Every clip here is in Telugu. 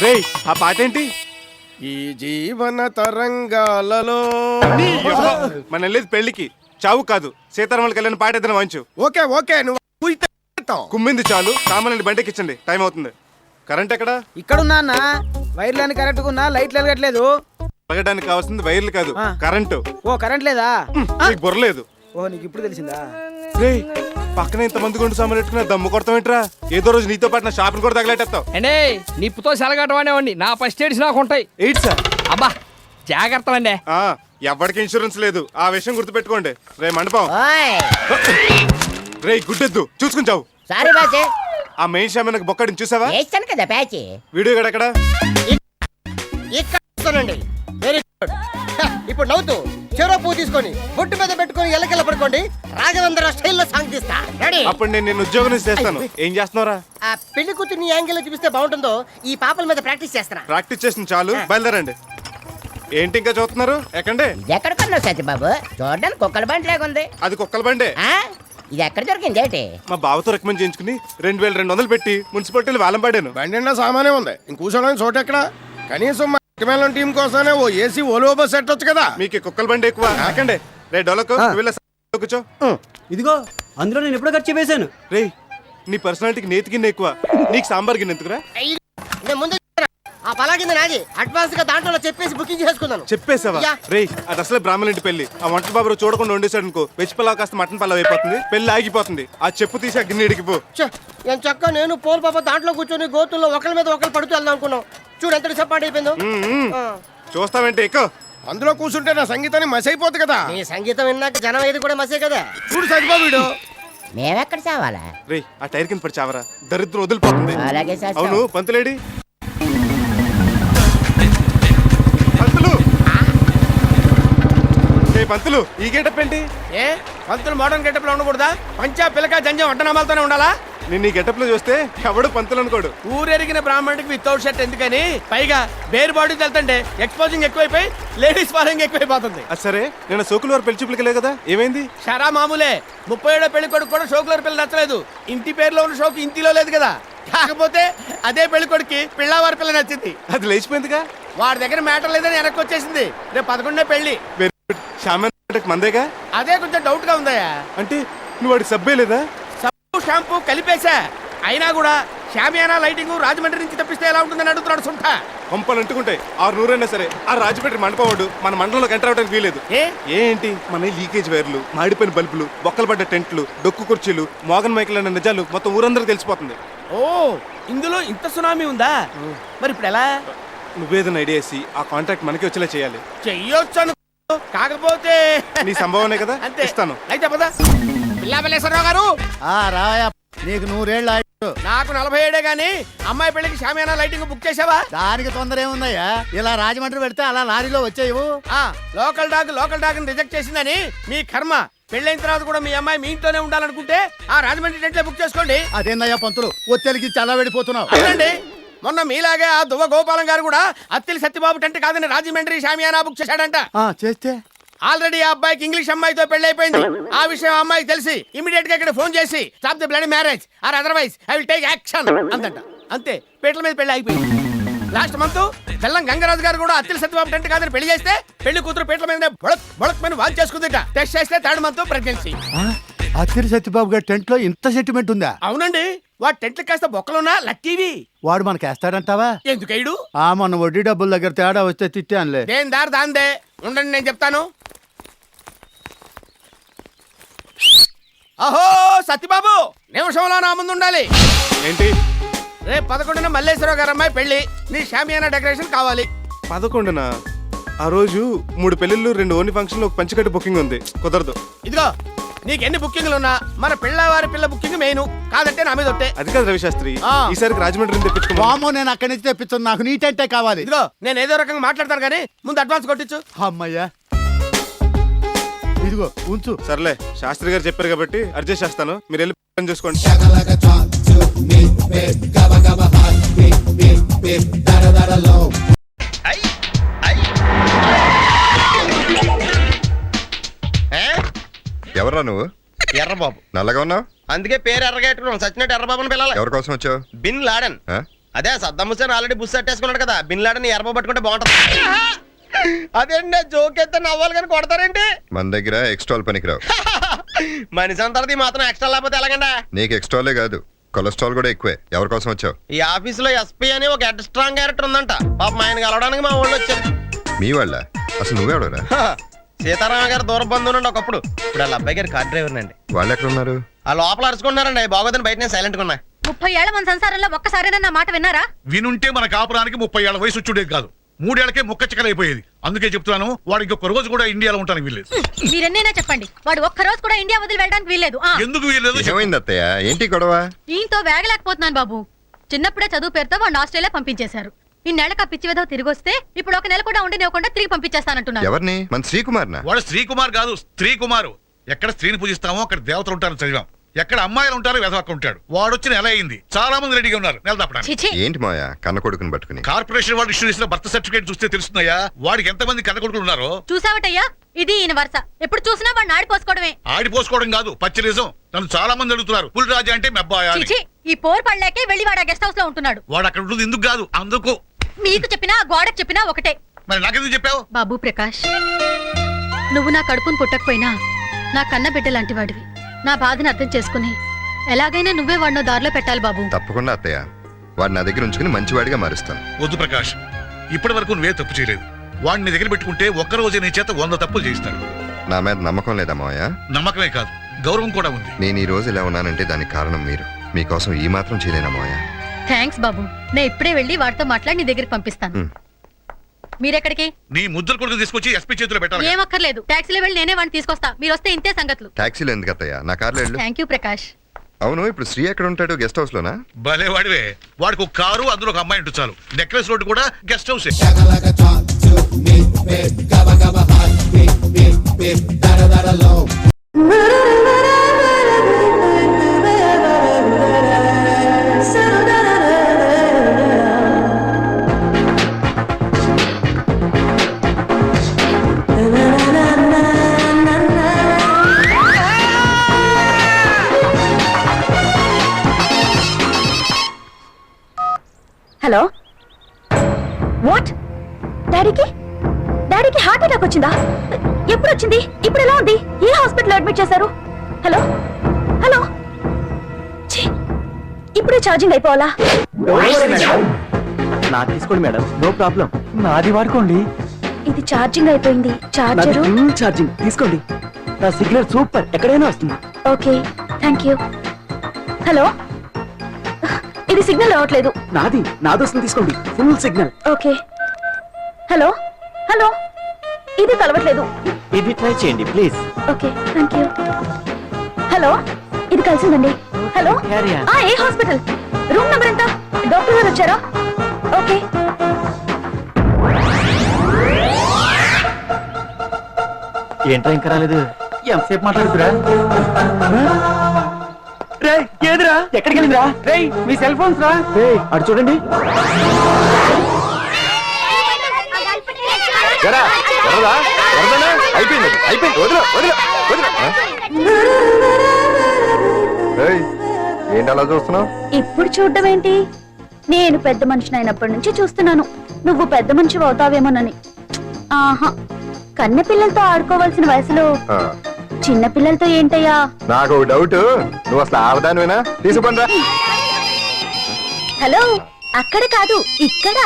రేయ్ ఆ పాట ఏంటి? ఈ జీవన తరంగాలలో మన వెళ్ళేది పెళ్లికి, చావు కాదు. సీతారాముల కళ్యాణ్ పాట ఏదైనా వంచు. ఓకే ఓకే నువ్వు కుమ్మింది చాలు, సామాన్యుని బండికిచ్చండి, టైం అవుతుంది. కరెంట్ ఎక్కడ? ఇక్కడున్నా అన్న, వైర్లన్నీ కరెక్ట్గా ఉన్నా, లైట్లు వెలగట్లేదు. వెలగడానికి కావాల్సింది వైర్లు కాదు, కరెంటు. ఓ కరెంట్ లేదా? నీకు బుర్రలేదు. ఓ నీకు ఇప్పుడు తెలిసిందా? రేయ్ పక్కన ఇంతమంది గుండు సామాన్ పెట్టుకున్నా దమ్ము కొడతాం ఏంట్రా? ఏదో రోజు నీతో పాటు నా షాపుని కూడా తగలెట్టేస్తావు. అండి నిప్పుతో సెలగట్టవాడివ్వండి, నా ఫస్ట్ ఎయిడ్స్ నాకు ఉంటాయి. Eight sir? అబ్బా జాగ్రత్త అండి. ఎవరికి ఇన్సూరెన్స్ లేదు, ఆ విషయం గుర్తుపెట్టుకోండి. రే మండపం, రే గుడ్డెద్దు చూసుకుని చావు. సారీ బాసే. ఆ మెయిన్ షామీనకు బొక్కడిని చూసావా? వేస్తాను కదా ప్యాచ్. వీడియో ఎక్కడ? ఇక్కడ వెరీ గుడ్. ఇప్పుడు నవ్వుతూ చెరో పువ్వు తీసుకొని బొట్టు మీద పెట్టుకొని ఎల్లకెళ్ళ పడుకోండి. రాఘవేంద్ర స్టైల్లో సాంగ్ తీస్తా. రెడీ? అప్పుడు నేను ఉద్యోగం నుంచి చేస్తాను. ఏం చేస్తున్నారా? ఆ పెళ్లి కూతుర్ని యాంగిల్ లో చూపిస్తే బాగుంటుందో ఈ పాపల మీద ప్రాక్టీస్ చేస్తున్నా. ప్రాక్టీస్ చేసిన చాలు, బయలుదేరండి. ఏంటి ఇంకా చూస్తున్నారు? ఎక్కండి. ఇది ఎక్కడ కొన్నావు సత్యబాబు? చూడడానికి కుక్కల బండి లాగుంది. అది కుక్కల బండే. ఇది ఎక్కడ దొరికింది ఏంటి? మా బావతో రికమెండ్ చేయించుకుని 2200 పెట్టి మున్సిపాలిటీలో వేలం పాడాను. బండి నిండా సామానే ఉంది, ఇంకూసడానికి చోటు ఎక్కడ? కనీసం మా టీం కోసమే ఓ ఏసీ ఓలో బస్ ఎట్టొచ్చు కదా. మీకు కుక్కల బండి ఎక్కువ. ఎక్కండి. రే డోలకు కూర్చో. ఇదిగో అందులో నేను ఎప్పుడో ఖర్చు వేశాను. రే నీ పర్సనాలిటీకి నేతి గిన్నె ఎక్కువ, నీకు సాంబార్ గిన్నె ఎందుకురా? నేను ముందు ఆ పలాగింది నాది. అడ్వాన్స్ గా దాంట్లో చెప్పేసి బుకింగ్ చేసుకున్నాను. చెప్పేసావా? రే అది అసలే బ్రాహ్మణ ఇంటి పెళ్లి. ఆ వంట బాబు చూడకుండా వండేసాడు అనుకో, వెజ్ పలావ్ కాస్త మటన్ పలావ్ అయిపోతుంది, పెళ్లి ఆగిపోతుంది. ఆ చెప్పు తీసి ఆ గిన్నె ఇడికిపో. చక్క నేను పోల్ పాప దాంట్లో కూర్చొని గోతుల్లో ఒకరి మీద ఒకరు పడుతూ వెళ్దాం అనుకున్నాం. చూడు ఎంత డిసప్పాయింట్ అయిపోయిందో. చూస్తావేంటి? ఎక్కువ అందులో కూర్చుంటే నా సంగీతాన్ని మసైపోద్ది కదా. నీ సంగీతం విన్నాక జనం ఏది కూడా మసే కదా. చూడు సత్యబాబు వీడు. మేమెక్కడ చావాలా? రే ఆ టైర్ కింద పడి చావరా, దరిద్రం వదిలిపోతుంది. అలాగే అవును పంతులేడి? పంతులు, పంతులు ఈ గెటప్ ఏంటి? ఏ పంతులు మోడర్న్ గెటప్ లో ఉండకూడదా? పంచా పిలక జంజం అడ్డనామాలతోనే ఉండాలా? నేను ఈ గెటప్ లో చూస్తే ఎవడు పంతులు అనుకోడు. ఊరెరిగిన బ్రాహ్మణుడికి వితౌట్ షర్ట్ ఎందుకని, పైగా బేర్ బాడీ వెళ్తుంటే ఎక్స్పోజింగ్ ఎక్కువైపోయి లేడీస్ ఫాలోయింగ్ ఎక్కువైపోతుంది. సరే నేను సోకులు వారు పెళ్లి చూపులకి కదా, ఏమైంది? షరా మామూలే. 37వ పెళ్లి కొడుకు కూడా షోకులర్ పిల్ల నచ్చలేదు. ఇంటి పేరులో ఉన్న షోకు ఇంటిలో లేదు కదా. కాకపోతే అదే పెళ్లి కొడుకి పిల్లవారి పిల్ల నచ్చింది. అది లేచిపోయిందిగా. వాడి దగ్గర మ్యాటర్ లేదని వెనక్కి వచ్చేసింది. రేపు 11వ పెళ్లి. మందేగా? అదే కొంచెం డౌట్ గా ఉందయ్యా. అంటే నువ్వు వాడికి సబ్బే లేదా? సబ్బు షాంపూ కలిపేశా. అయినా కూడా షామియానా లైటింగ్ రాజమండ్రి నుంచి తప్పిస్తే ఎలా ఉంటుందని అడుగుతున్నాడు సుంఠ. పంపలు అంటుకుంటాయి 600 అయినా సరే ఆ రాజమండ్రి మండపవాడు మన మండలంలోకి ఎంటర్ అవడానికి వీలేదు. ఏంటి మన లీకేజ్ వైర్లు, మాడిపోయిన బల్బులు, బొక్కలు పడ్డ టెంట్లు, డొక్కు కుర్చీలు, మోగన్ మైకులు అన్న నిజాలు మొత్తం ఊరందరూ తెలిసిపోతుంది. ఓ ఇందులో ఇంత సునామీ ఉందా? మరి ఇప్పుడు ఎలా? నువ్వేదైనా ఐడియా వేసి ఆ కాంట్రాక్ట్ మనకి వచ్చేలా చేయాలి. చెయ్యొచ్చు, కాకపోతే నీ సంభవనే కదా. అంతే ఇస్తాను. అయితే పద. పిల్లాపల్లేశ్వరరావు గారు, రాయా నీకు 100 ఏళ్ళు. నాకు 47 గానీ అమ్మాయి పెళ్లికి షామియానా లైటింగ్ బుక్ చేసావా? దానికి తొందర ఏముందయ్యా, ఇలా రాజమండ్రి పెడితే అలా లారీలో వచ్చేయవు. లోకల్ డాగ్ రిజెక్ట్ చేసిందని మీ కర్మ. పెళ్ళైన తర్వాత కూడా మీ అమ్మాయి మీ ఇంట్లోనే ఉండాలనుకుంటే ఆ రాజమండ్రి టెంట్లో బుక్ చేసుకోండి. అదేందయ్యా పంతులు, ఒత్తిడికి చాలా వెళ్ళిపోతున్నావు. అవునండి, మొన్న మీలాగే ఆ దువ్వ గోపాలం గారు కూడా అత్తిలి సత్యబాబు టెంట్ కాదని రాజమండ్రి షామియానా బుక్ చేశాడంట. చేస్తే ఆల్రెడీ ఆ అబ్బాయికి ఇంగ్లీష్ అమ్మాయితో పెళ్లి అయిపోయింది. ఆ విషయం అమ్మాయికి తెలిసి ఇమీడియట్ గా ఇక్కడ ఫోన్ చేసి stop the bloody marriage or otherwise I will take action అందంట. అంతే, పీటల మీద పెళ్లి అయిపోయింది. లాస్ట్ మంత్ బెల్లం గంగరాజు గారు కూడా అత్తిలి సత్యబాబు టెంట్ కాదని పెళ్లి చేస్తే పెళ్లి కూతురు పీటల మీద బొడక్ మీద వాల్ చేసుకుందిట. టెస్ట్ చేస్తే 3rd మంత్ ప్రెగ్నెన్సీ. అత్తిరి సత్యబాబు గారి టెంట్ లో ఇంత సెంటిమెంట్ ఉందా? అవునండి, వాడు టెంట్లు కాస్త బొక్కలున్నా లక్కీవి. వాడు మనకి వేస్తాడంటావా? ఎందుకైడు? మొన్న వడ్డీ డబ్బుల దగ్గర తేడా వస్తే తిట్టానులే. దేని దారి దాందే. ఉండండి నేను చెప్తాను. అహో సత్యబాబు, నిమిషంలో నా ముందు ఉండాలి. ఏంటి? రేపు 11న మల్లేశ్వరరావు గారు అమ్మాయి పెళ్లి. నీ షామియానా డెకరేషన్ కావాలి. 11న? ఆ రోజు 3 పెళ్లిళ్ళు, 2 ఓన్లీ ఫంక్షన్లు, ఒక పంచకట్టు బుకింగ్ ఉంది. కుదరదు. ఇదిగో నీకు ఎన్ని బుకింగ్లు ఉన్నా మన పిల్లవారి పిల్ల బుకింగ్ మెయిన్. కాదంటే నా మీద ఒట్టే. అది కాదు రవిశాస్త్రి, ఈసారికి రాజమండ్రి తెప్పించుకో. నేను అక్కడి నుంచి తెప్పించాను, నాకు నీ టెంటే కావాలి. ఇదిగో నేను ఏదో రకంగా మాట్లాడతాను కానీ ముందు అడ్వాన్స్ కొట్టించు. అమ్మయ్యా, ఇదిగో ఉంచు. సర్లే, శాస్త్రి గారు చెప్పారు కాబట్టి అడ్జస్ట్ చేస్తాను. మీరు వెళ్ళి పని చూసుకోండి. ఎవరా నువ్వు? ఎర్రబాబు. నల్లగా ఉన్నావు, అందుకే పేరు ఎర్రగట్టుకున్నాం. సచ్చినట్టు ఎర్రబాబుని పిల్లలు. ఎవరి కోసం వచ్చావు? Bin Laden. అదే సద్దాం హుసేన్ ఆల్రెడీ బుస్ అట్టేసుకున్నాడు కదా, బిన్ లాడెన్ ఎర్ర పట్టుకుంటే బాగుంటది. అదేంటి జోక్ అయితే నవ్వాలి కానీ కొడతారేంటి? మన దగ్గర ఎక్స్ట్రాల్ పనికిరావు. మనిషి అంతది మాత్రం ఎక్స్ట్రా లేకపోతే ఎలాగండి? నీకు ఎక్స్ట్రాలే కాదు, కొలెస్ట్రాల్ కూడా ఎక్కువే. ఎవరి కోసం వచ్చావు? ఈ ఆఫీస్ లో ఎస్పీ అని ఒక హెడ్ స్ట్రాంగ్ క్యారెక్టర్ ఉందంట. పాప ఆయన కలవడానికి మా ఊళ్ళో వచ్చారు. మీ వాళ్ళ? అసలు నువ్వెవడరా? సీతారామ గారు దూర బంధువునండి ఒకప్పుడు. ఇప్పుడు వాళ్ళ అబ్బాయి గారు కార్ డ్రైవర్ అండి. వాళ్ళు ఎక్కడ ఉన్నారు? ఆ లోపల అరుచుకున్నారండి, బాగోదని బయట నేను సైలెంట్ గా ఉన్నా. 30 ఏళ్ల మన సంసారంలో ఒక్కసారైనా మాట విన్నారా? వినుంటే మన కాపురానికి 30 ఏళ్ల వయసు వచ్చుడేది కాదు, 3 ఏళ్లకే ముక్క చిక్కలైపోయేది. అందుకే చెప్తున్నాను, వాడు ఇంకొక రోజు కూడా ఇండియాలో ఉంటానికి వీల్లేదు. మీరెన్నైనా చెప్పండి, వాడు ఒక్క రోజు కూడా ఇండియా వదిలి వెళ్ళడానికి వీల్లేదు. ఎందుకు వీల్లేదు? ఏమైంది అత్తయ్య? ఏంటి గొడవ? ఈయంతో వేగలేకపోతున్నాను బాబు. చిన్నప్పుడే చదువు పేరుతో వాడిని ఆస్ట్రేలియా పంపించేశారు. ఇన్నేళ్ళకి ఆ పిచ్చి విధవ తిరిగి వస్తే ఇప్పుడు 1 నెల కూడా ఉండనివ్వకుండా తిరిగి పంపించేస్తానంటున్నారు. ఎవరిని? మన శ్రీకుమార్నా? వాడు శ్రీకుమార్ కాదు, స్త్రీ కుమారు. ఎక్కడ స్త్రీని పూజిస్తామో అక్కడ దేవతలు ఉంటారని చదివాం. ఎక్కడ అమ్మాయిలు ఉంటారో వెధవక్క ఉంటాడు. వాడు వచ్చి నెల అయింది, చాలా మంది రెడీగా ఉన్నారు నెల తప్పడానికి. చిచి, ఏంటి మాయా కన్న కొడుకుని పట్టుకుని? కార్పొరేషన్ వాళ్ళు ఇష్యూ చేసిన బర్త్ సర్టిఫికేట్ చూస్తే తెలుస్తున్నాయా వాడికి ఎంతమంది కన్న కొడుకులు ఉన్నారో. చూసావటయ్యా, ఇది ఈయన వరుస. ఎప్పుడు చూసినా వాడిని ఆడిపోసుకోవడమే. ఆడిపోసుకోవడం కాదు, పచ్చి నిజం. నన్ను చాలా మంది అడుగుతున్నారు, పులిరాజా అంటే మెబ్బాయా అని. చిచి, ఈ పోరు పడలేకే వెళ్ళి వాడు గెస్ట్ హౌస్ లో ఉంటున్నాడు. వాడు అక్కడ ఉంటుంది ఎందుకు కాదు, అందుకు. మీకు చెప్పినా గోడకు చెప్పినా ఒకటే. మరి నాకెందుకు చెప్పావు? బాబు ప్రకాష్, నువ్వు నా కడుపును పుట్టకపోయినా నా కన్న బిడ్డ లాంటి వాడివి. నా బాధను అర్థం చేసుకుని ఎలాగైనా నువ్వే వాడినో దారిలో పెట్టాలి బాబు. తప్పకుండా అత్తయ్య, వాడిని నా దగ్గర ఉంచుకుని మంచివాడిగా మారుస్తాను. వద్దు ప్రకాష్, ఇప్పటి వరకు నువ్వే తప్పు చేయలేదు. వాడిని నీ దగ్గర పెట్టుకుంటే ఒక్కరోజే నీ చేత 100 తప్పులు చేయిస్తాడు. నా మీద నమ్మకం లేదా మావయ్య? నమ్మకమే కాదు, గౌరవం కూడా ఉంది. నేను ఈ రోజు ఇలా ఉన్నానంటే దానికి కారణం మీరు. మీకోసం ఈ మాత్రం చేయలేనా మావయ్య? థ్యాంక్స్ బాబు. నేను ఇప్పుడే వెళ్ళి వాడితో మాట్లాడి నీ దగ్గరికి పంపిస్తాను. మీరెక్కడికి? నీ ముద్దుల కొడుకు తీసుకొచ్చి ఎస్పీ చేతిలో పెట్టాలి. ఏమక్కర్లేదు, టాక్సీలో వెళ్ళి నేనే వాడిని తీసుకొస్తా. మీరు వస్తే ఇంతే సంగతులు. టాక్సీలో ఎందుకు అత్తయ్య, నా కార్లో వెళ్ళు. Thank you Prakash. అవును, ఇప్పుడు శ్రీ ఎక్కడ ఉంటాడు? గెస్ట్ హౌస్ లోనా? భలే వాడివే. వాడికి ఒక కారు, అందులో ఒక అమ్మాయి ఉంటే చాలు. నెక్లెస్ రోడ్ కూడా గెస్ట్ హౌస్. Hello, what? డాడీకి హార్ట్ అటాక్ వచ్చిందా? ఎప్పుడు వచ్చింది? ఇప్పుడు ఎలా ఉంది? ఏ హాస్పిటల్ అడ్మిట్ చేశారు? హలో హలో, ఇప్పుడే ఛార్జింగ్ అయిపోవాలా? నాకు తీసుకోండి మేడం, నో ప్రాబ్లం. నాది వాడుకోండి. ఇది ఛార్జింగ్ అయిపోయింది. చార్జరు ఫుల్ ఛార్జింగ్ తీసుకోండి. నా సిగ్నల్ సూపర్, ఎక్కడైనా వస్తుంది. Okay, thank you. హలో, ఇది సిగ్నల్ రావట్లేదు. నాది వస్తుంది, తీసుకోండి. Full signal. Okay. Hello hello, ఇది కలవట్లేదు. ఇది ట్రై చేయండి please. Okay, thank you. Hello, ఇది కలిసిందండి. హలో, ఏ హాస్పిటల్? రూమ్ నెంబర్ ఎంత? డాక్టర్ గారు వచ్చారా? ఓకే. ఏంట్రా ఇంకా రాలేదు? ఎంతసేపు మాట్లాడుతురా? రే ఏదిరా? ఎక్కడికి వెళ్ళిందిరా? రే మీ సెల్ ఫోన్స్ రా. రే అటు చూడండి. ఏంటి అలా చూస్తున్నావు? ఇప్పుడు చూడడం ఏంటి? నేను పెద్ద మనిషిని అయినప్పటి నుంచి చూస్తున్నాను, నువ్వు పెద్ద మనిషి అవుతావేమోనని. ఆహా, కన్నె పిల్లలతో ఆడుకోవాల్సిన వయసులో చిన్న పిల్లలతో ఏంటయ్యా? నాకు డౌట్, నువ్వు అసలు ఆడదానివేనా? తీసుకుంటా. హలో, అక్కడ కాదు ఇక్కడ.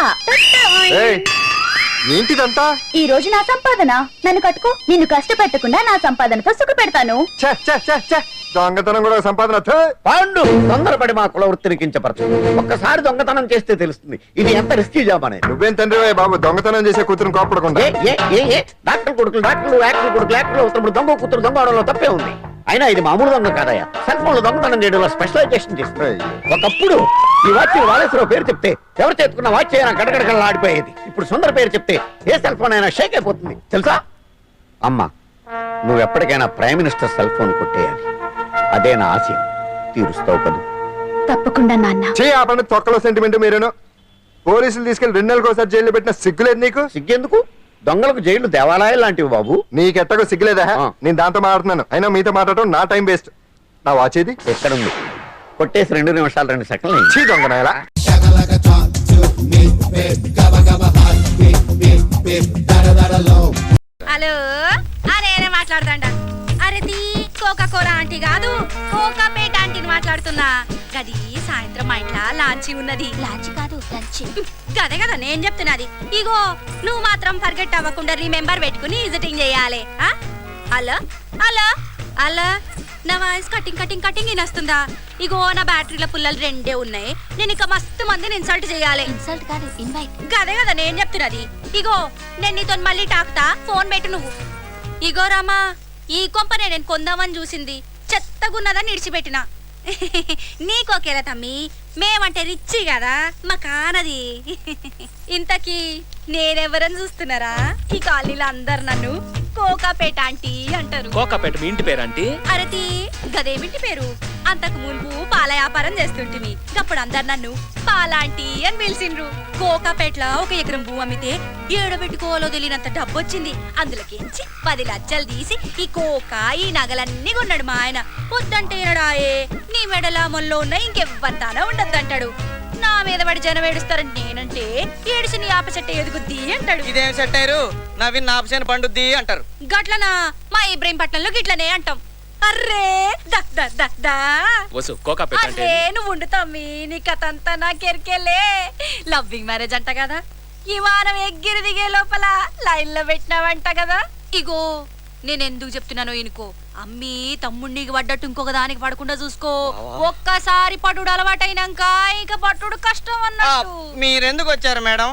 ఏంటిదంతా? ఈ రోజు నా సంపాదన. నన్ను కట్టుకో, నిన్ను కష్టపెట్టకుండా నా సంపాదనతో సుఖ పెడతాను. దొంగతనం కూడా సంపాదన. పాండు, తొందరపడి మా కుల వృత్తిని కించపరచు. ఒక్కసారి దొంగతనం చేస్తే తెలుస్తుంది ఇది ఎంత రిస్కీ జాబ్ అనేది. నువ్వేం తండ్రి బాబు, దొంగతనం చేసే కూతురు కోపడకుండా. డాక్టర్ కొడుకులు డాక్టర్లు, యాక్టర్ కొడుకులు యాక్టర్లు అవుతున్నప్పుడు దొంగ కూతురు దొంగ అవడంలో తప్పే ఉంది. అయినా ఇది మామూలు దొంగ కాదయ్యా, సెల్ ఫోన్ లో దొంగతనం చేయడంలో స్పెషలైజేషన్ చేస్తుంది. ఒకప్పుడు ఈ వాచ్ వాలేశ్వరరావు పేరు చెప్తే ఎవరు చేతుకున్న వాచ్ అయినా గడగడగడలా ఆడిపోయేది. ఇప్పుడు సుందర పేరు చెప్తే ఏ సెల్ ఫోన్ అయినా షేక్ అయిపోతుంది తెలుసా? అమ్మా, నువ్వు ఎప్పటికైనా ప్రైమ్ మినిస్టర్ సెల్ ఫోన్ కొట్టేయాలి. అదే నా ఆశయం. తీరుస్తావు కదా? తప్పకుండా నాన్న. ఆపండి, తొక్కలో సెంటిమెంట్ మీరేను. పోలీసులు తీసుకెళ్లి 2 నెలలకు ఒకసారి జైల్లో పెట్టిన సిగ్గులేదు నీకు? సిగ్గెందుకు? దొంగలకు జైలు దేవాలయాలు లాంటివి బాబు. నీకెట్టకు సిగ్గులేదా? నేను దాంతో మాట్లాడుతున్నాను, అయినా మీతో మాట్లాడటం నా టైం వేస్ట్. నా వాచ్ ఇది ఎక్కడుంది? కొట్టేసి 2 నిమిషాలు 2 సెకండ్లు. దొంగ హలో నేనే మాట్లాడదండ అరే తీ కోకా కోలా ఆంటీ కాదు కోకాపేట ఆంటీని మాట్లాడుతున్నా గది సాయంత్రం మా ఇంట్లో లాంచి ఉన్నది లాంచి కాదు లంచి గదే కదా నేను చెప్తున్నది ఇగో నువ్వు మాత్రం ఫర్గెట్ అవ్వకుండా రిమెంబర్ పెట్టుకుని విజిటింగ్ చేయాలి హలో హలో హలో నా వాయిస్ కటింగ్ కటింగ్ కటింగ్ వినొస్తుందా ఇగో నా బ్యాటరీల పుల్లలు 2 ఉన్నాయి నేను ఇక మస్తు మందిని ఇన్సల్ట్ చేయాలి ఇన్సల్ట్ కాదు ఇన్వైట్ గదే కదా నేను చెప్తున్నది ఇగో నేను నీతో మళ్ళీ టాక్తా ఫోన్ పెట్టు నువ్వు ఇగో రామా ఈ కొంపనే నేను కొందామని చూసింది చెత్తగున్నదని ఇడిచిపెట్టిన నీకోకేలా తమ్మి మేమంటే రిచ్చి కదా మా కానది ఇంతకీ నేనెవరని చూస్తున్నారా ఈ కాలనీలో అందరు నన్ను కోకాపేట ఆంటీ అంటారు. కోకాపేట మీ ఇంటి పేరు ఆంటీ? అరతి గదేమింటి పేరు అంతకు మున్పు పాల వ్యాపారం చేస్తుంటివి అప్పుడు అందరు నన్ను పాలాంటీ అని పిలిచిండ్రు. కోకాపేటలో 1 ఎకరం భూమి అమ్మితే ఏడబెట్టుకోవాలో తెలియనంత డబ్బు వచ్చింది. అందులోకించి 10 లక్షలు తీసి ఈ కోకా ఈ నగలన్నీ కొన్నాడు మా ఆయన. వద్దంటే ఏడాయే నీ మెడల మొల్లో ఉన్న ఇంకెవ్వంతానో ఉండద్దంటాడు. నా మీద పడి జనం ఏడుస్తారని నేనంటే ఏడిసి నీ ఆప చెట్టు ఎదుగుద్ది అంటాడు. ఇదేం సెట్ అయ్యారు నవీన్ ఆపసేన పండుద్ది అంటారు. గట్లనా మా ఇబ్రహీంపట్నంలో గిట్లనే అంటాం. అర్రే అర్రే నువ్వు ఉండు తమ్మి నీ కథ అంతా నాకెరికెళ్ళే. లవ్వింగ్ మ్యారేజ్ అంట కదా విమానం ఎగ్గిరి దిగే లోపల లైన్ లో పెట్టినావంట కదా. ఇగో నేనెందుకు చెప్తున్నానో ఇనుకో అమ్మి తమ్ముడికి పడ్డట్టు ఇంకొక దానికి పడకుండా చూసుకో. ఒక్కసారి పట్టుడు అలవాటైనాక ఇక పట్టుడు కష్టం అన్నట్టు. మీరెందుకు వచ్చారు మేడం?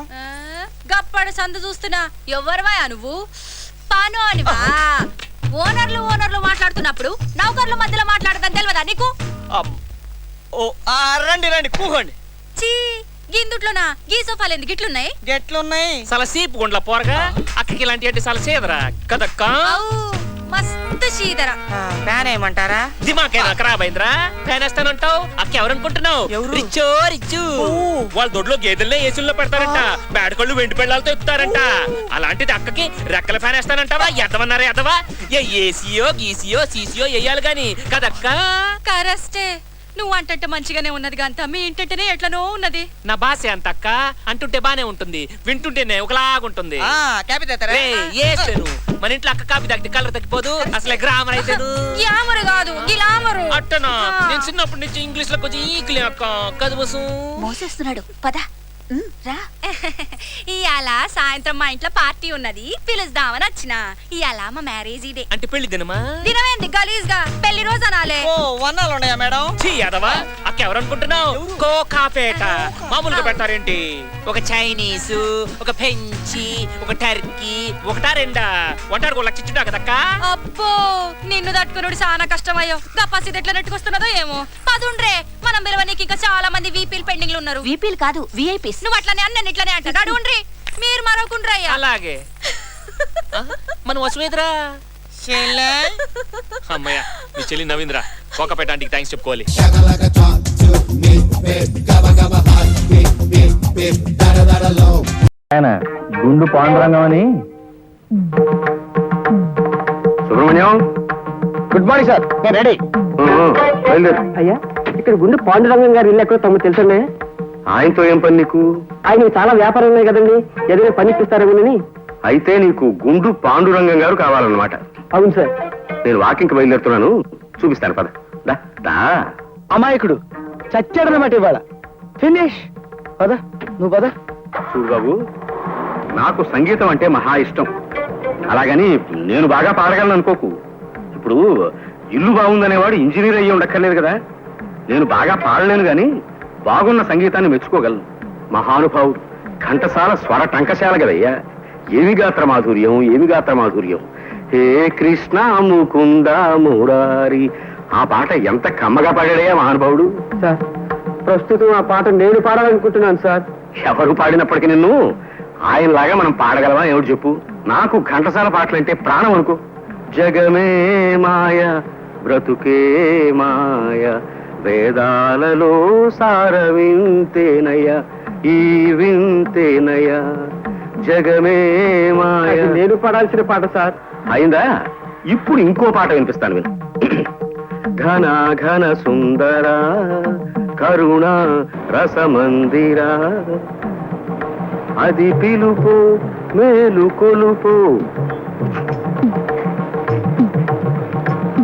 గప్పడు సందు చూస్తున్నా. ఎవరువా నువ్వు? పాను అనివా? ఓనర్లు మాట్లాడుతున్నప్పుడు నౌకర్ల మధ్యలో మాట్లాడదని తెలియదా నీకు? రండి రండి కూకోండి. చీ గిందుట్లోనా గీ సోఫాలు ఎందుకు ఇట్లున్నాయి? గెట్లున్నాయి చాలా సీపు గుండ్ల పోరగా అక్కకి ఇలాంటి అంటే చాలా సేదరా కదక్క. మస్తు చీదర. ఫ్యాన్ ఏమంటారా? దిమాకేనా ఖరాబ్ అయిందిరా? ఫ్యాన్ వేస్తానంటావు? అక్క ఎవరనుకుంటున్నావు? రిచ్చు రిచ్చు వాళ్ళ దొడ్లో గేదెల్లో ఏసుల్లో పెడతారంట. బేడకళ్ళు వెండి పెళ్ళాలతో ఎక్కుతారంట. అలాంటిది అక్కకి రెక్కల ఫ్యాన్ వేస్తానంటావా? ఎదవన్నారా ఎదవా? ఏసీయో గీసీయో సీసీయో వేయాలి గాని కదక్క. కరెస్టే నువ్వు అంటుంటే మంచిగానే ఉన్నది కాంత మీ ఇంటంటేనే ఎట్లనో ఉన్నది. నా భాష అంత అక్క అంటుంటే బానే ఉంటుంది వింటుంటేనే ఒకలాగుంటుంది. మన ఇంట్లో అక్క కాపీ తగ్గితే కలర్ తగ్గిపోదు. అసలే గ్రామర్ అయితే గ్లామర్ కాదు గిలామరు. అట్టనా నేను చిన్నప్పటి నుంచి ఇంగ్లీష్ లో కొంచెం ఈకులే అక్క కదు బసు మోసేస్తున్నాడు పద రా. ఇయాల సాయంత్రం మా ఇంట్లో పార్టీ ఉన్నది పిలుస్తామని వచ్చిన. ఇయాల మా మ్యారేజ్ డే. అంటే పెళ్లి దినమా? దినమేంది గలీజ్ గా పెళ్లి రోజు అనాలే. వన్నాలు ఉన్నాయా మేడం? యాదవా అక్క ఎవరనుకుంటున్నావు? కోకాపేట మామూలుగా పెడతారేంటి? ఒక చైనీసు ఒక ఫ్రెంచి ఒక టర్కీ ఒకటా రెండా వంటారు 1 లక్ష ఇచ్చుంటా కదక్క. అబ్బో నిన్ను తట్టుకున్నాడు చాలా కష్టమయ్యో. గప్పాసి ఎట్లా నెట్టుకొస్తున్నదో ఏమో. పదుండ్రే మనం పిలవనీకి ఇంకా చాలా మంది వీపీలు పెండింగ్ లో ఉన్నారు. వీపీలు కాదు విఐపీస్. నువ్వు అట్లనే అన్న ఇట్లనే అంటాడు. అడుగుండ్రి మీరు మరొకుండ్రయ్యా. అలాగే మనం వసువేదరా అమ్మయ్య మీ చెల్లి నవీంద్ర కోకాపేట ఆంటీకి థ్యాంక్స్ చెప్పుకోవాలి. గుండు పాండురంగం అని. Subrahmanyam good morning sir. నేను రెడీ. అయ్యా ఇక్కడ గుండు పాండురంగం గారు ఇల్లు ఎక్కడో తమకు తెలుసండి. ఆయనతో ఏం పని నీకు? ఆయన చాలా వ్యాపారం ఉన్నాయి కదండి ఏదైనా పని ఇప్పిస్తారేమోనని. అయితే నీకు గుండు పాండురంగం గారు కావాలన్నమాట. అవును సార్. నేను వాకింగ్కి బయలుదేరుతున్నాను చూపిస్తాను పద. అమాయకుడు చచ్చాడనమాట ఇవాళ. ఫినిష్ పద నువ్వు పద. చూడు బాబు నాకు సంగీతం అంటే మహా ఇష్టం. అలాగని నేను బాగా పాడగలను అనుకోకు. ఇప్పుడు ఇల్లు బాగుందనేవాడు ఇంజనీర్ అయ్యి ఉండక్కర్లేదు కదా. నేను బాగా పాడలేను గాని బాగున్న సంగీతాన్ని మెచ్చుకోగలను. మహానుభావుడు ఘంటసాల స్వర టంకశాల కదయ్యా. ఏమి గాత్ర మాధుర్యం ఏమి గాత్ర మాధుర్యం. హే కృష్ణ ముకుంద మురారి ఆ పాట ఎంత కమ్మగా పాడాడయ్యా మహానుభావుడు. సార్ ప్రస్తుతం ఆ పాట నేను పాడాలనుకుంటున్నాను సార్. ఎవరు పాడినప్పటికీ నిన్ను ఆయనలాగా మనం పాడగలవా ఎవరు చెప్పు. నాకు ఘంటసాల పాటలంటే ప్రాణం అనుకో. జగమే మాయ బ్రతుకే మాయ వేదాలలో సార వింతేనయ ఈ వింతేనయ జగమే మాయ. నేను పాడాల్సిన పాట సార్. అయిందా? ఇప్పుడు ఇంకో పాట వినిపిస్తాను విను. ఘన ఘన సుందర కరుణ రసమందిర అది పిలుపు మేలు కొలుపు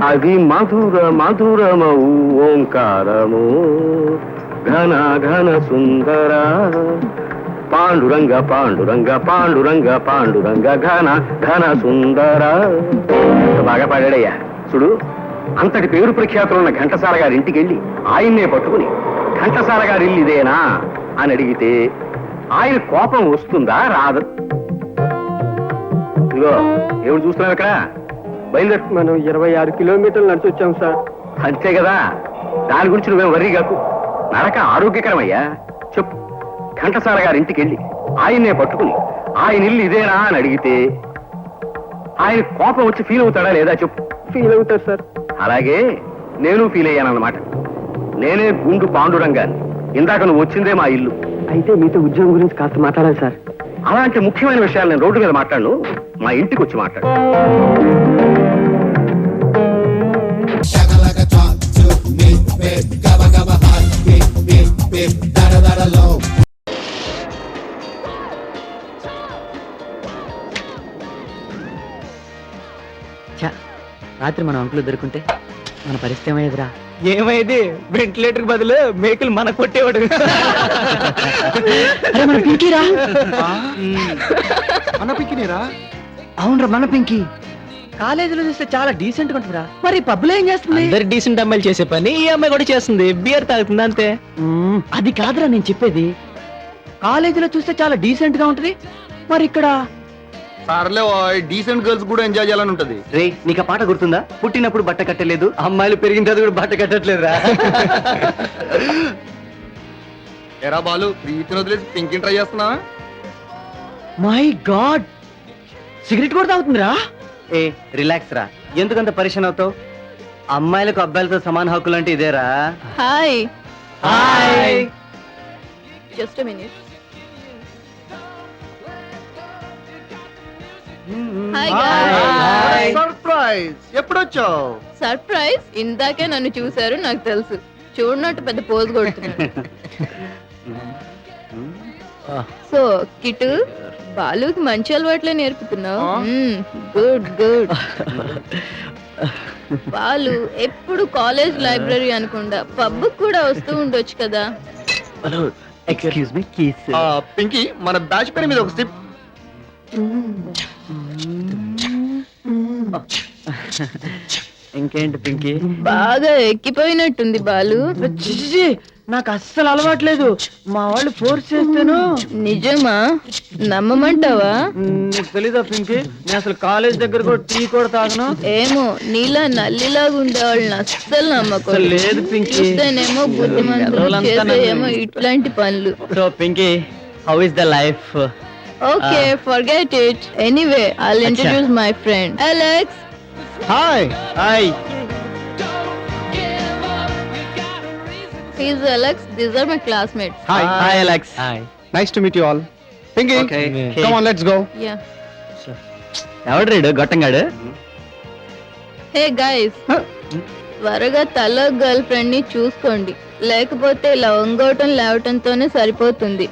అది మధుర మధురమౌ ఓంకారము ఘన ఘన సుందర పాండురంగ పాండురంగ పాండురంగ పాండురంగ ఘన ఘన సుందర. బాగా పాడాడయ్యా. చూడు, అంతటి పేరు ప్రఖ్యాతులున్న ఘంటసాల గారి ఇంటికి వెళ్ళి ఆయన్నే పట్టుకుని ఘంటసాల గారి ఇల్లు ఇదేనా అని అడిగితే ఆయన కోపం వస్తుందా రాదు? ఇదిగో ఎవరు చూస్తున్నావు ఇక్కడ? బయలుదేరి. మనం 26 కిలోమీటర్లు నడిచి వచ్చాం సార్. అంతే కదా, దాని గురించి నువ్వేం వర్రీ కాకు. నడక ఆరోగ్యకరమయ్యా. చెప్పు, ఘంటసాల గారి ఇంటికి వెళ్ళి ఆయన్నే పట్టుకుని ఆయన ఇల్లు ఇదేనా అని అడిగితే ఆయన కోపం వచ్చి ఫీల్ అవుతాడా లేదా చెప్పు. ఫీల్ అవుతాడు సార్. అలాగే నేను ఫీల్ అయ్యానన్నమాట. నేనే గుండు పాండురంగాన్ని. ఇందాక నువ్వు వచ్చిందే మా ఇల్లు. అయితే మీతో ఉద్యోగం గురించి కాస్త మాట్లాడాలి సార్. అలాంటి ముఖ్యమైన విషయాలు నేను రోడ్డు మీద మాట్లాడను, మా ఇంటికి వచ్చి మాట్లాడు. రాత్రి మన అంకులు దొరుకుంటే మన పరిస్థితి ఏమయ్యేదిరా? ఏమైంది? వెంటిలేటర్ బదులు మేకులు మన కొట్టేవాడు. మన పింకీరా? మన పిక్కినేరా? అవునరా, మన పింకీ. కాలేజీలో చూస్తే చాలా డీసెంట్ గా ఉంటుందిరా. మరి పబ్లో ఏం చేస్తుంది? అందరు డీసెంట్ అమ్మాయిలు చేసే పని ఈ అమ్మాయి కూడా చేస్తుంది. బియర్ తాగుతుంది అంతే. అది కాదురా నేను చెప్పేది. కాలేజీలో చూస్తే చాలా డీసెంట్ గా ఉంటది, మరి ఇక్కడ సర్లే, డీసెంట్ గర్ల్స్ కూడా ఎంజాయ్ చేయాలని ఉంటది. రే, నీకు ఆ పాట గుర్తుందా? పుట్టినప్పుడు బట్ట కట్టలేదు, అమ్మాయిలు పెరిగిన తర్వాత కూడా బట్ట కట్టట్లేదురా. ఎరా బాలు, ప్రీతిని వదిలేసి పింకిని ట్రై చేస్తున్నా? మై గాడ్, సిగరెట్ కూడా తాగుతుందిరా. ఏ రిలాక్స్ రా, ఎందుకంత పరిషన్ అవుతావు? అమ్మాయిలకు అబ్బాయిలతో సమాన హక్కులు అంటే ఇదేరా. Hi. Hi. Just minute. Hi hi. Surprise! ఎప్పుడొచ్చావు? సర్ప్రైజ్? ఇందాకే నన్ను చూశారు, నాకు తెలుసు. చూడనట్టు పెద్ద పోజ్ కొడుతున్నాడు. సో కిటు, బాలుకి మంచి అలవాట్లే నేర్పుతున్నావు. Good good. బాలు ఎప్పుడు కాలేజ్ లైబ్రరీ అనుకుండా పబ్ కూడా వస్తూ ఉండొచ్చు కదా. Excuse me, keys. పింకీ, మన బ్యాచ్ పేరు మీద ఒక స్టిప్. ఇంకేంటి పింకీ? బాగా ఎక్కిపోయినట్టుంది బాలు. నాకు అస్సలు అలవాట్లేదు. మా వాళ్ళు ఫోర్స్ చేస్తేను. నిజమా? నమ్మమంటావా? నీకు తెలీదా పింకీ, నేను అసలు కాలేజ్ దగ్గర కూడా టీ కూడా తాగను. ఏమో, నీలా నల్లిలాగా ఉండేవాళ్ళని అస్సలు నమ్మకం లేదు పింకీ. చూస్తేనేమో బుద్ధిమంతులు, చేసేయేమో ఇట్లాంటి పనులు. So Pinky, how is the life? Okay, forget it. Anyway, I'll introduce my friend Alex. Hi. Hi. He's Alex. These are my classmates. Hi. Hi, Alex. Hi. Nice to meet you all. Pinky, come on, let's go. Yeah. ఎవడు రీడు గొట్టంగాడు? Hey guys. త్వరగా తల గర్ల్ ఫ్రెండ్ ని చూసుకోండి, లేకపోతే ఇలా వంగోటం లేవటంతోనే సరిపోతుంది.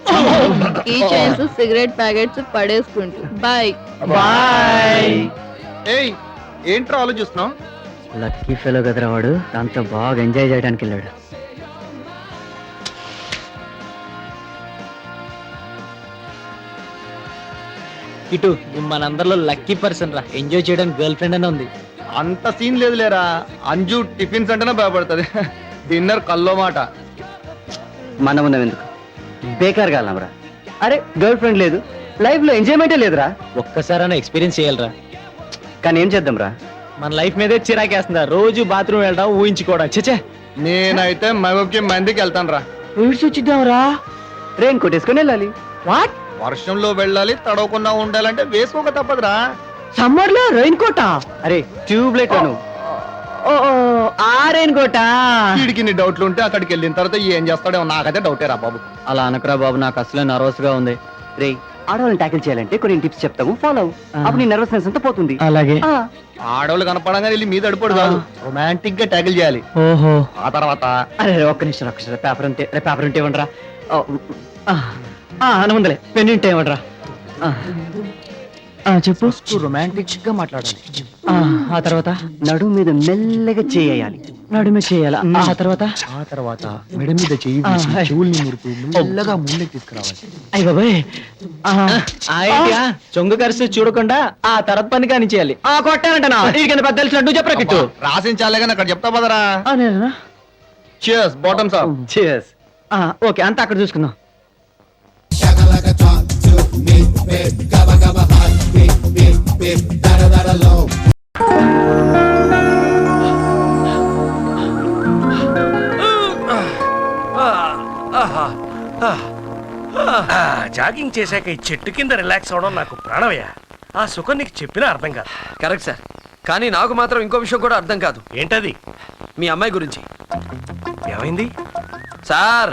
కీ చైన్స్, సిగరెట్ ప్యాకెట్స్ పడేసుకుంటూ. Bye bye. ఏయ్, ఏంట్రా ఆలోచిస్తున్నావు? లక్కీ ఫెలో కదరా వాడు, దాంతో బాగా ఎంజాయ్ చేయడానికి వెళ్ళాడు. ఇటు మనందరిలో లక్కీ పర్సన్ రా, ఎంజాయ్ చేయడానికి గర్ల్ ఫ్రెండ్ అనే ఉంది. అంత సీన్ లేదు లేరా. అంజు టిఫిన్స్ అంటేనే భయపడుతుంది, డిన్నర్ కల్లో మాట. మనం ఉన్నాం ఎందుకు? బేకార్ కాలరా. అరే, గర్ల్ ఫ్రెండ్ లేదు, లైఫ్ లో ఎంజాయ్మెంటే లేదురా. ఒక్కసారైనా ఎక్స్పీరియన్స్ చేయాలరా. కానీ ఏం చేద్దాం రా, మన లైఫ్ మీదే చిరాకేస్తుందా? రోజు బాత్రూమ్ వెళ్ళడం, ఊహించుకోవడం. చచ్చే, నేనైతే మహబూబ్కి మందికి వెళ్తాను రా. చూచిద్దాం రా. రెయిన్ కోట్ వేసుకొని వెళ్ళాలి. వాట్? వర్షంలో వెళ్ళాలి, తడవకుండా ఉండాలంటే వేసుకోక తప్పదురా. సమ్మర్ లో రెయిన్ కోటా? అరే ట్యూబ్ లైట్ అను. ఓ ఆ రెయిన్ కోటా. వీడికి నీ డౌట్లు ఉంటే అక్కడికి వెళ్ళిన తర్వాత ఏం చేస్తాడో నాకైతే డౌటే రా బాబు. అలా అనకరా బాబు, నాకు అసలే నర్వస్ గా ఉంది. రే, ఆడవాళ్ళని ట్యాకిల్ చేయాలంటే కొన్ని టిప్స్ చెప్తాము, ఫాలో అవ్వు. అప్పుడు నీ నర్వస్నెస్ అంతా పోతుంది. అలాగే. ఆడవాళ్ళు కనపడంగా వెళ్ళి మీద అడిపోడు కాదు, రొమాంటిక్ గా ట్యాకిల్ చేయాలి. ఓహో. ఆ తర్వాత అరే ఒక్క నిమిషం పేపర్ ఉంటే, పేపర్ ఉంటే ఇవ్వండిరా. అనుందలే పెన్నింటే ఏమడ్రా చెప్పు రొమాంటిక్ గా మాట్లాడాలి. ఆ తర్వాత నడుము మీద మెల్లగా చేయాలి. నడుము చేయాలా? ఆ తర్వాత ఆ తర్వాత మెడ మీద చెయ్యి వేసి చెవుల్ని ముడుతూ మెల్లగా ముందుకు తీసుకురావాలి. అయ్య బాబాయ్ చొంగు కరిసి చూడకుండా ఆ తర్వాత పని కాని చేయాలి. కొట్టానంటనా ఇది కింద పెద్ద తెలిసినట్టు చెప్పరా కిట్టు. రాసించాలే కానీ అక్కడ చెప్తా పదరా. నేనా Cheers, bottoms up. Cheers. Okay అంతా అక్కడ చూసుకుందాం. జాగింగ్ చేశాక ఈ చెట్టు కింద రిలాక్స్ అవడం నాకు ప్రాణమయ్యా. ఆ సుఖం నీకు చెప్పినా అర్థం కాదు. కరెక్ట్ సార్, కానీ నాకు మాత్రం ఇంకో విషయం కూడా అర్థం కాదు. ఏంటది? మీ అమ్మాయి గురించి. ఏమైంది సార్?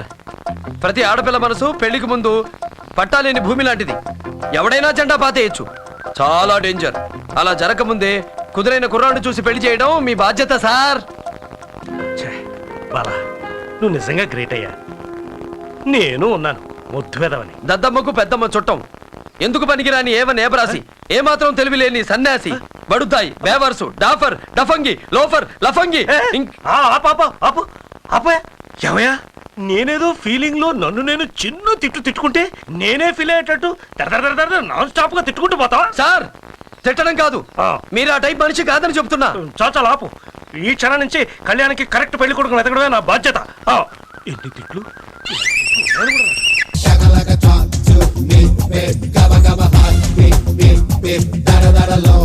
ప్రతి ఆడపిల్ల మనసు పెళ్లికి ముందు పట్టాలేని భూమి లాంటిది. ఎవడైనా జెండా పాతేయచ్చు. చాలా డేంజర్. అలా జరగకముందే కుదురైన కుర్రాన్ని చూసి పెళ్లి చేయడం మీ బాధ్యత సార్. బాలా, నువ్వు నిజంగా గ్రేట్ అయ్యా. నేను ఉన్నాను ముద్దు వెదవని. దద్దమ్మకు పెద్దమ్మ చుట్టం. ఎందుకు పనికిరాని ఏవన్ ఏబరాసి, ఏమాత్రం తెలివి లేని సన్యాసి, బడుతాయి, బేవర్సు, డాఫర్, డఫంగి, లోఫర్, లఫంగి. ఏమయ్యా, నేనేదో ఫీలింగ్ లో నన్ను నేను చిన్న తిట్టుకుంటే నేనే ఫీల్ అయ్యేటట్టు నాన్ స్టాప్ గా తిట్టుకుంటూ పోతావా? సార్ తిట్టడం కాదు, మీరు ఆ టైప్ మనిషి కాదని చెప్తున్నా. చాచా ఆపు. ఈ క్షణం నుంచి కళ్యాణ్కి కరెక్ట్ పెళ్లి కొడుకుని వెతకడమే నా బాధ్యత. ఎన్ని తిట్లు. Gaba gaba hot, beep beep beep, da da da da low.